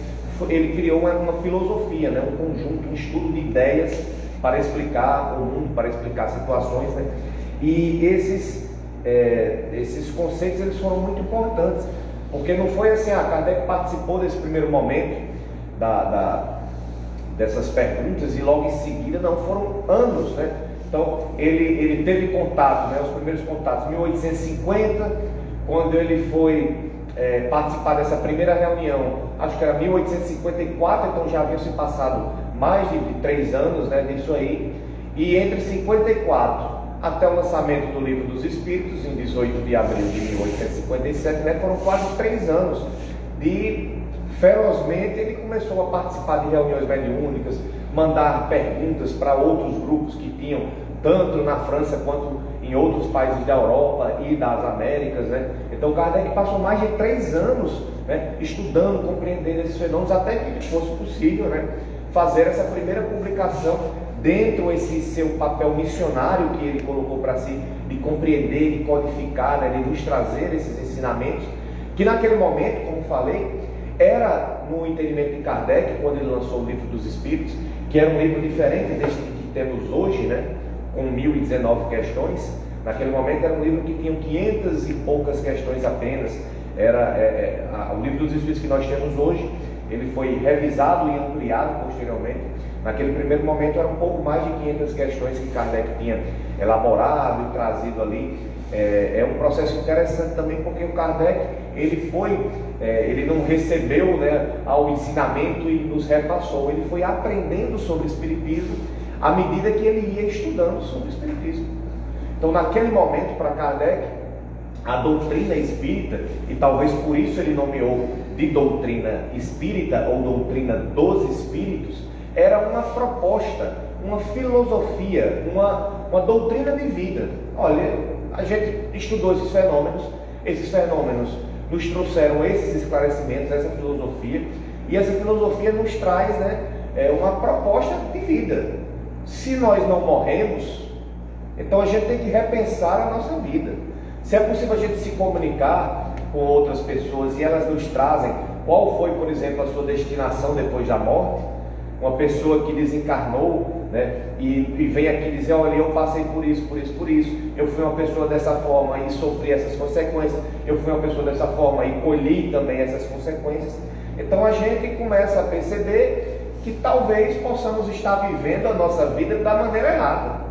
Ele criou uma filosofia, né, um conjunto, um estudo de ideias para explicar o mundo, para explicar situações, né? E esses conceitos eles foram muito importantes, porque não foi assim, Kardec participou desse primeiro momento dessas perguntas e logo em seguida, não, foram anos, né? Então ele teve contato, né, os primeiros contatos em 1850, quando ele foi participar dessa primeira reunião, acho que era 1854, então já haviam se passado mais de 3 anos, né, disso aí, e entre 54 até o lançamento do Livro dos Espíritos, em 18 de abril de 1857, né, foram quase 3 anos de ferozmente. Ele começou a participar de reuniões mediúnicas, mandar perguntas para outros grupos que tinham, tanto na França quanto em outros países da Europa e das Américas, né? Então Kardec passou mais de 3 anos, né, estudando, compreendendo esses fenômenos, até que fosse possível, né, fazer essa primeira publicação dentro desse seu papel missionário que ele colocou para si, de compreender, de codificar, né, de nos trazer esses ensinamentos, que naquele momento, como falei, era no entendimento de Kardec, quando ele lançou o Livro dos Espíritos, que era um livro diferente deste que temos hoje, né, com 1019 questões. Naquele momento era um livro que tinha 500 e poucas questões apenas. O Livro dos Espíritos que nós temos hoje, ele foi revisado e ampliado posteriormente. Naquele primeiro momento era um pouco mais de 500 questões que Kardec tinha elaborado e trazido ali. É um processo interessante também, porque o Kardec ele não recebeu, né, ao ensinamento e nos repassou. Ele foi aprendendo sobre o Espiritismo à medida que ele ia estudando sobre o Espiritismo. Então naquele momento, para Kardec, a doutrina espírita, e talvez por isso ele nomeou de doutrina espírita ou doutrina dos espíritos, era uma proposta, uma filosofia, uma doutrina de vida. Olha, a gente estudou esses fenômenos nos trouxeram esses esclarecimentos, essa filosofia, e essa filosofia nos traz, né, uma proposta de vida. Se nós não morremos, então a gente tem que repensar a nossa vida. Se é possível a gente se comunicar com outras pessoas e elas nos trazem qual foi, por exemplo, a sua destinação depois da morte, uma pessoa que desencarnou, né, e vem aqui dizer: olha, eu passei por isso, eu fui uma pessoa dessa forma e sofri essas consequências, eu fui uma pessoa dessa forma e colhi também essas consequências. Então a gente começa a perceber que talvez possamos estar vivendo a nossa vida da maneira errada.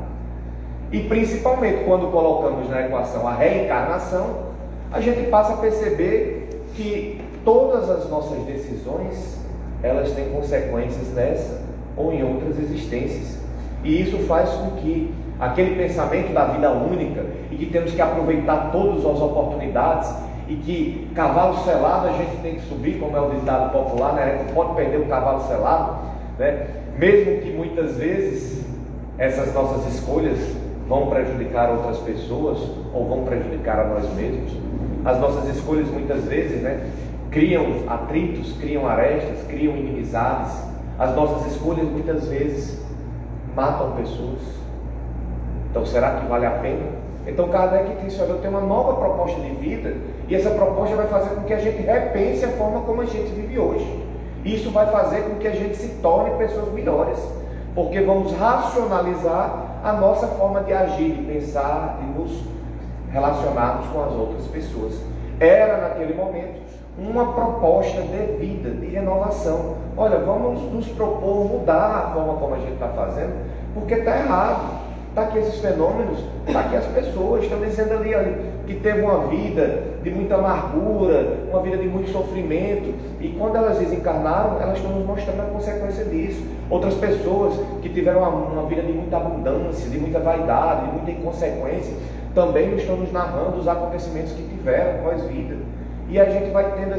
E principalmente quando colocamos na equação a reencarnação, a gente passa a perceber que todas as nossas decisões, elas têm consequências nessa ou em outras existências. E isso faz com que aquele pensamento da vida única, e que temos que aproveitar todas as oportunidades, e que cavalo selado a gente tem que subir, como é o ditado popular, né? A gente não pode perder o cavalo selado, né? Mesmo que muitas vezes essas nossas escolhas vão prejudicar outras pessoas ou vão prejudicar a nós mesmos. As nossas escolhas muitas vezes, né, criam atritos, criam arestas, criam inimizades. As nossas escolhas muitas vezes matam pessoas. Então será que vale a pena? Então Kardec disse: olha, eu tenho uma nova proposta de vida, e essa proposta vai fazer com que a gente repense a forma como a gente vive hoje. Isso vai fazer com que a gente se torne pessoas melhores, porque vamos racionalizar a nossa forma de agir, de pensar, de nos relacionarmos com as outras pessoas. Era naquele momento uma proposta de vida, de renovação. Olha, vamos nos propor mudar a forma como a gente está fazendo, porque está errado. Está aqui esses fenômenos, está aqui as pessoas, estão dizendo ali, olha, que teve uma vida de muita amargura, uma vida de muito sofrimento, e quando elas desencarnaram, elas estão nos mostrando a consequência disso. Outras pessoas que tiveram uma vida de muita abundância, de muita vaidade, de muita inconsequência, também estão nos narrando os acontecimentos que tiveram pós-vida. E a gente vai tendo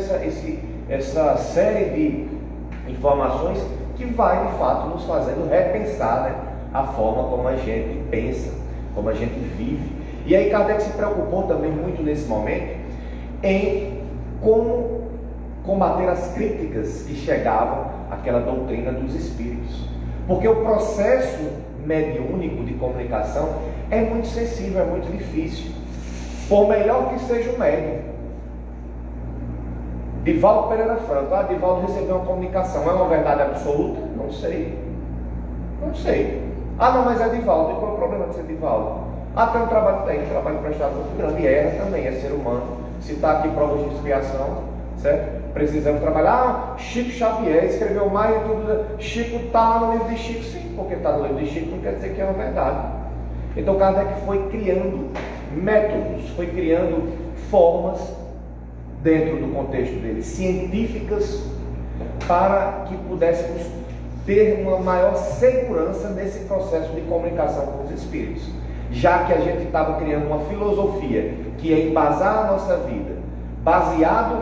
essa série de informações que vai, de fato, nos fazendo repensar, né, a forma como a gente pensa, como a gente vive. E aí Kardec se preocupou também muito nesse momento em como combater as críticas que chegavam àquela doutrina dos espíritos, porque o processo mediúnico de comunicação é muito sensível, é muito difícil. Por melhor que seja o médium. Divaldo Pereira Franco, Divaldo recebeu uma comunicação, é uma verdade absoluta? Não sei. Não sei. Não, mas é Divaldo. E qual é o problema de ser Divaldo? Tem um trabalho prestado muito grande, e erra também, é ser humano. Se está aqui provas de expiação, certo? Precisamos trabalhar. Chico Xavier escreveu mais de tudo. Chico está no livro de Chico, sim, porque está no livro de Chico não quer dizer que é uma verdade. Então Kardec foi criando métodos, foi criando formas dentro do contexto dele, científicas, para que pudéssemos ter uma maior segurança nesse processo de comunicação com os espíritos, já que a gente estava criando uma filosofia que ia embasar a nossa vida, baseado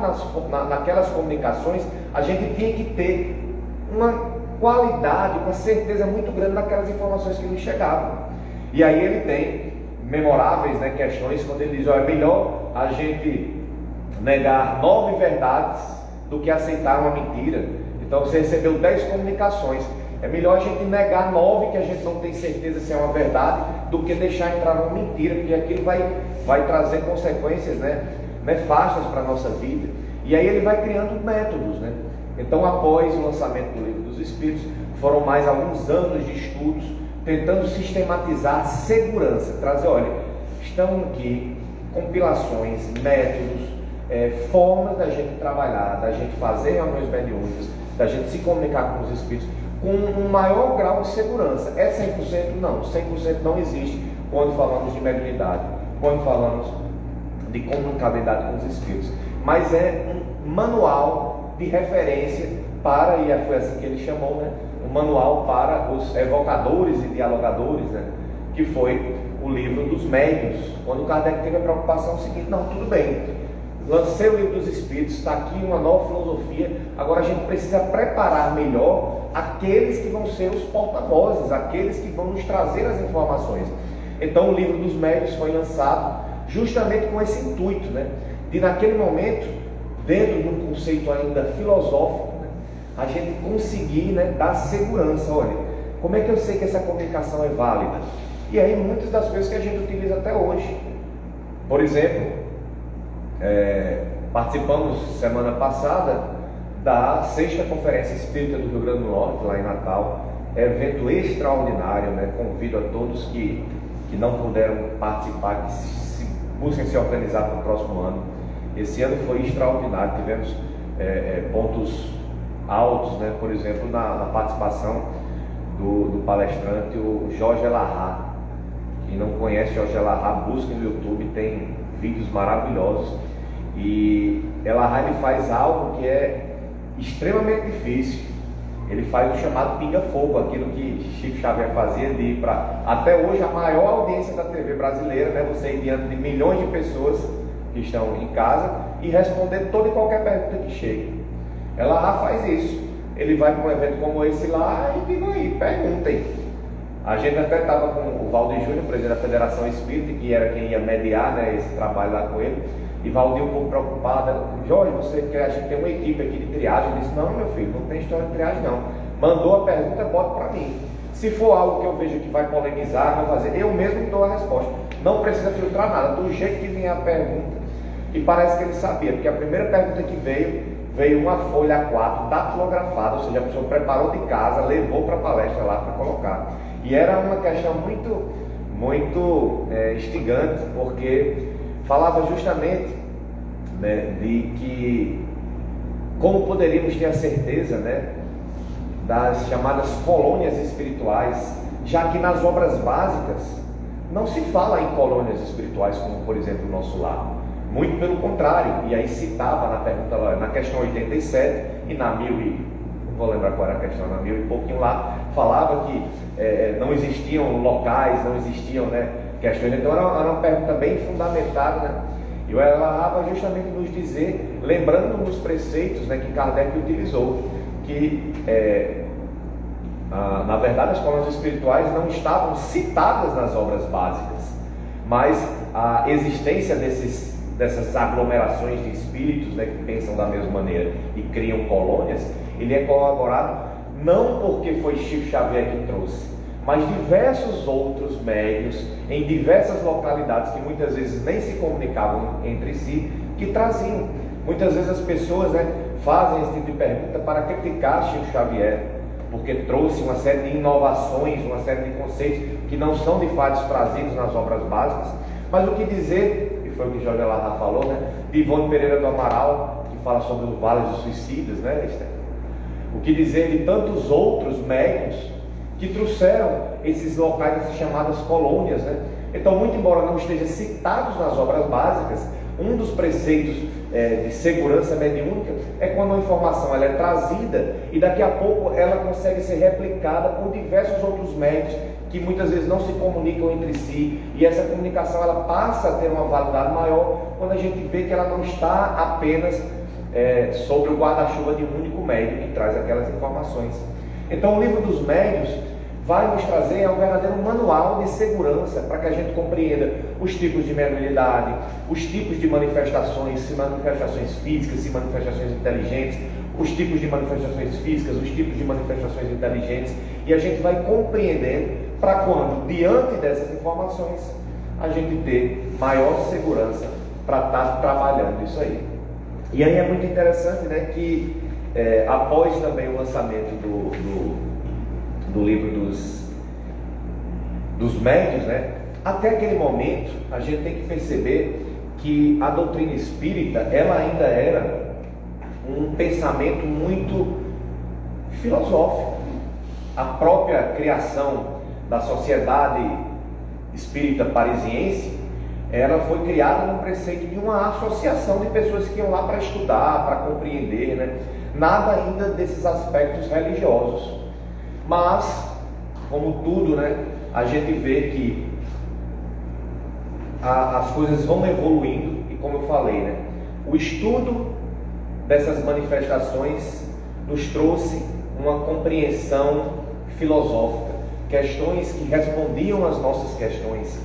naquelas comunicações. A gente tinha que ter uma qualidade, uma certeza muito grande naquelas informações que nos chegavam. E aí ele tem memoráveis, né, questões, quando ele diz: é melhor a gente negar 9 verdades do que aceitar uma mentira. Então você recebeu 10 comunicações, é melhor a gente negar 9 que a gente não tem certeza se é uma verdade, do que deixar entrar uma mentira, porque aquilo vai trazer consequências, né, nefastas para a nossa vida. E aí ele vai criando métodos, né? Então, após o lançamento do Livro dos Espíritos, foram mais alguns anos de estudos tentando sistematizar a segurança, trazer, olha, estão aqui compilações, métodos, formas da gente trabalhar, da gente fazer reuniões mediúnicas, da gente se comunicar com os espíritos com um maior grau de segurança. É 100%? Não, 100% não existe quando falamos de mediunidade, quando falamos de comunicabilidade com os espíritos, mas é um manual de referência para, e foi assim que ele chamou, né, um manual para os evocadores e dialogadores, né, que foi o livro dos médiuns. Quando Kardec teve a preocupação seguinte: não, tudo bem, lancei o Livro dos Espíritos, está aqui uma nova filosofia, agora a gente precisa preparar melhor aqueles que vão ser os porta-vozes, aqueles que vão nos trazer as informações. Então o Livro dos Médiuns foi lançado justamente com esse intuito, né, de naquele momento, dentro de um conceito ainda filosófico, né, a gente conseguir, né, dar segurança. Olha, como é que eu sei que essa comunicação é válida? E aí muitas das coisas que a gente utiliza até hoje. Por exemplo, participamos semana passada da 6ª Conferência Espírita do Rio Grande do Norte, lá em Natal. Evento extraordinário, né? Convido a todos que não puderam participar, que busquem se organizar para o próximo ano. Esse ano foi extraordinário, tivemos pontos altos, né? Por exemplo, na participação do palestrante, o Jorge Elahá. Quem não conhece Jorge Elahá, busque no YouTube, tem vídeos maravilhosos. E Elahá, ele faz algo que é extremamente difícil. Ele faz o chamado pinga-fogo, aquilo que Chico Xavier fazia de ir para, até hoje, a maior audiência da TV brasileira, né? Você ir diante de milhões de pessoas que estão em casa e responder toda e qualquer pergunta que chegue. Elahá faz isso. Ele vai para um evento como esse lá e diga aí, perguntem. A gente até estava com o Valdir Júnior, presidente da Federação Espírita, que era quem ia mediar, né, esse trabalho lá com ele. E Valdir um pouco preocupado: Jorge, você quer, a gente tem uma equipe aqui de triagem? Ele disse: não, meu filho, não tem história de triagem não. Mandou a pergunta, bota para mim. Se for algo que eu vejo que vai polemizar, vai fazer, eu mesmo dou a resposta. Não precisa filtrar nada, do jeito que vem a pergunta. E parece que ele sabia, porque a primeira pergunta que veio uma folha A4 datilografada, ou seja, a pessoa preparou de casa, levou para a palestra lá para colocar. E era uma questão muito instigante, porque falava justamente, né, de que como poderíamos ter a certeza, né, das chamadas colônias espirituais, já que nas obras básicas não se fala em colônias espirituais como, por exemplo, o nosso lar. Muito pelo contrário. E aí citava na pergunta, na questão 87 e na 1000 e não vou lembrar qual era a questão, na 1000 e pouquinho lá, falava que não existiam locais, não existiam, né, questões. Então era uma pergunta bem fundamentada, né? E ela vai justamente nos dizer, lembrando nos preceitos, né, que Kardec utilizou, que na verdade as colônias espirituais não estavam citadas nas obras básicas, mas a existência dessas aglomerações de espíritos, né, que pensam da mesma maneira e criam colônias, ele é corroborado não porque foi Chico Xavier que trouxe, mas diversos outros médios em diversas localidades que muitas vezes nem se comunicavam entre si, que traziam. Muitas vezes as pessoas, fazem esse tipo de pergunta para criticar Chico Xavier, porque trouxe uma série de inovações, uma série de conceitos que não são de fato trazidos nas obras básicas. Mas o que dizer, e foi o que Jorge Alarra falou, de Ivone Pereira do Amaral, que fala sobre os vales dos suicidas, Esther? O que dizer de tantos outros médios que trouxeram esses locais, essas chamadas colônias, Então, muito embora não estejam citados nas obras básicas, um dos preceitos de segurança mediúnica é quando a informação ela é trazida e daqui a pouco ela consegue ser replicada por diversos outros médios que muitas vezes não se comunicam entre si, e essa comunicação ela passa a ter uma validade maior quando a gente vê que ela não está apenas sobre o guarda-chuva de um único médio que traz aquelas informações. Então o livro dos médios vai nos trazer um verdadeiro manual de segurança para que a gente compreenda os tipos de mediunidade, os tipos de manifestações, se manifestações físicas, se manifestações inteligentes, os tipos de manifestações físicas, os tipos de manifestações inteligentes, e a gente vai compreendendo para quando, diante dessas informações, a gente ter maior segurança para estar trabalhando isso aí. E aí é muito interessante, que após também o lançamento do livro dos médios, até aquele momento a gente tem que perceber que a doutrina espírita ela ainda era um pensamento muito filosófico. A própria criação da Sociedade Espírita Parisiense, ela foi criada no preceito de uma associação de pessoas que iam lá para estudar, para compreender, nada ainda desses aspectos religiosos. Mas, como tudo, a gente vê que as coisas vão evoluindo, e como eu falei, o estudo dessas manifestações nos trouxe uma compreensão filosófica, questões que respondiam às nossas questões,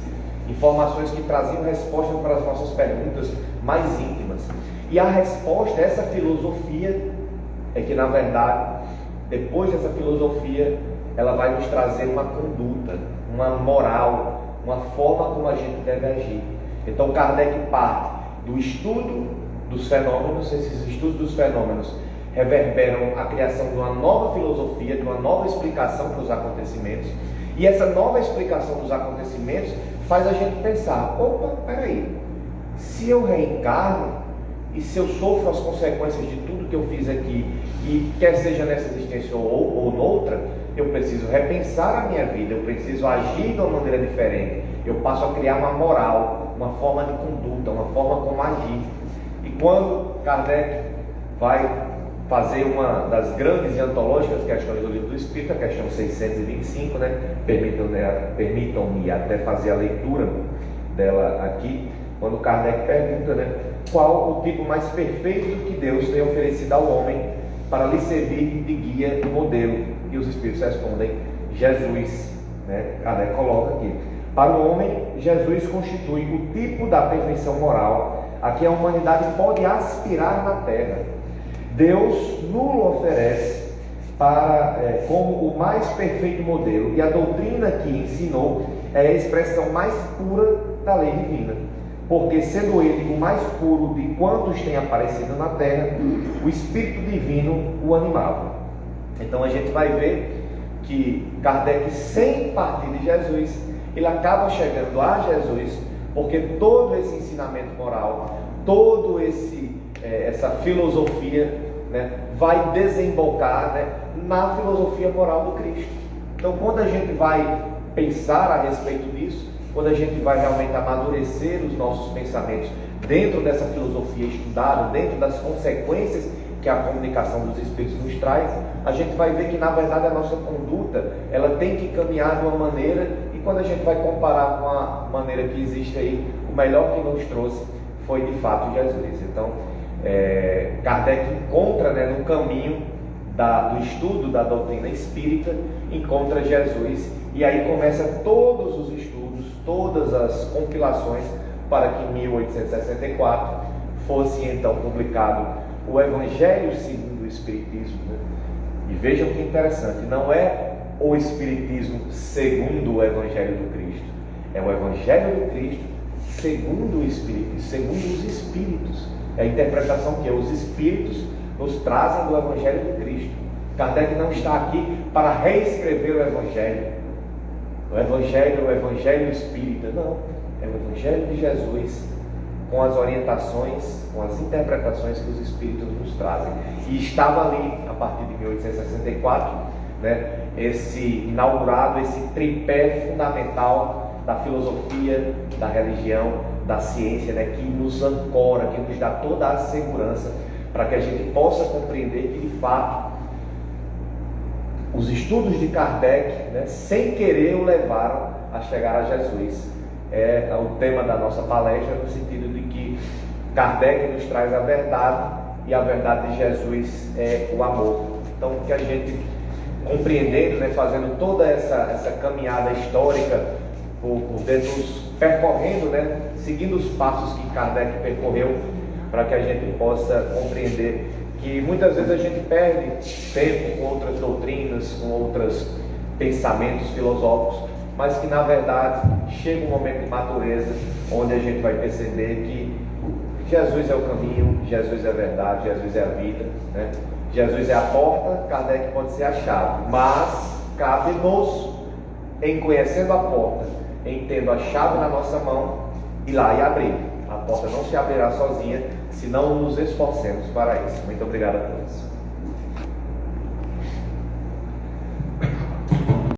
informações que traziam respostas para as nossas perguntas mais íntimas. E a resposta, essa filosofia, é que na verdade, depois dessa filosofia, ela vai nos trazer uma conduta, uma moral, uma forma como a gente deve agir. Então Kardec parte do estudo dos fenômenos, esses estudos dos fenômenos reverberam a criação de uma nova filosofia, de uma nova explicação para os acontecimentos, e essa nova explicação dos acontecimentos faz a gente pensar, opa, peraí, se eu reencarno, e se eu sofro as consequências de tudo que eu fiz aqui, e quer seja nessa existência ou noutra, eu preciso repensar a minha vida, eu preciso agir de uma maneira diferente, eu passo a criar uma moral, uma forma de conduta, uma forma como agir. E quando Kardec vai fazer uma das grandes e antológicas questões do Livro do Espírito, a questão 625, permitam-me até fazer a leitura dela aqui, quando Kardec pergunta, qual o tipo mais perfeito que Deus tem oferecido ao homem para lhe servir de guia e modelo? E os Espíritos respondem, Jesus. Kardec coloca aqui, para o homem, Jesus constitui o tipo da perfeição moral a que a humanidade pode aspirar na Terra. Deus nulo oferece como o mais perfeito modelo, e a doutrina que ensinou é a expressão mais pura da lei divina, porque sendo ele o mais puro de quantos têm aparecido na Terra, o Espírito Divino o animava. Então a gente vai ver que Kardec, sem partir de Jesus, ele acaba chegando a Jesus, porque todo esse ensinamento moral, todo essa filosofia, vai desembocar na filosofia moral do Cristo. Então, quando a gente vai pensar a respeito disso, quando a gente vai realmente amadurecer os nossos pensamentos dentro dessa filosofia estudada, dentro das consequências que a comunicação dos Espíritos nos traz, a gente vai ver que na verdade a nossa conduta ela tem que caminhar de uma maneira, e quando a gente vai comparar com a maneira que existe aí, o melhor que nos trouxe foi de fato Jesus. Então Kardec encontra no caminho do estudo da doutrina espírita, encontra Jesus, e aí começa todos os estudos, todas as compilações, para que em 1864 fosse então publicado o Evangelho segundo o Espiritismo. E vejam que interessante, não é o Espiritismo segundo o Evangelho do Cristo. É o Evangelho do Cristo segundo o Espiritismo, segundo os Espíritos. É a interpretação que os Espíritos nos trazem do Evangelho do Cristo. Kardec não está aqui para reescrever o Evangelho. O Evangelho Espírita, não. É o Evangelho de Jesus, com as orientações, com as interpretações que os Espíritos nos trazem. E estava ali, a partir de 1864, né, inaugurado esse tripé fundamental da filosofia, da religião, da ciência, né, que nos ancora, que nos dá toda a segurança para que a gente possa compreender que, de fato, os estudos de Kardec, né, sem querer, o levaram a chegar a Jesus. É o tema da nossa palestra, no sentido de que Kardec nos traz a verdade e a verdade de Jesus é o amor. Então, que a gente, compreendendo, né, fazendo toda essa caminhada histórica por dentro, percorrendo, né, seguindo os passos que Kardec percorreu, para que a gente possa compreender que muitas vezes a gente perde tempo com outras doutrinas, com outros pensamentos filosóficos, mas que na verdade chega um momento de madureza onde a gente vai perceber que Jesus é o caminho, Jesus é a verdade, Jesus é a vida, né? Jesus é a porta, Kardec pode ser a chave, mas cabe-nos, em conhecendo a porta, em tendo a chave na nossa mão, ir lá e abrir. A porta não se abrirá sozinha se não nos esforcemos para isso. Muito obrigado a todos.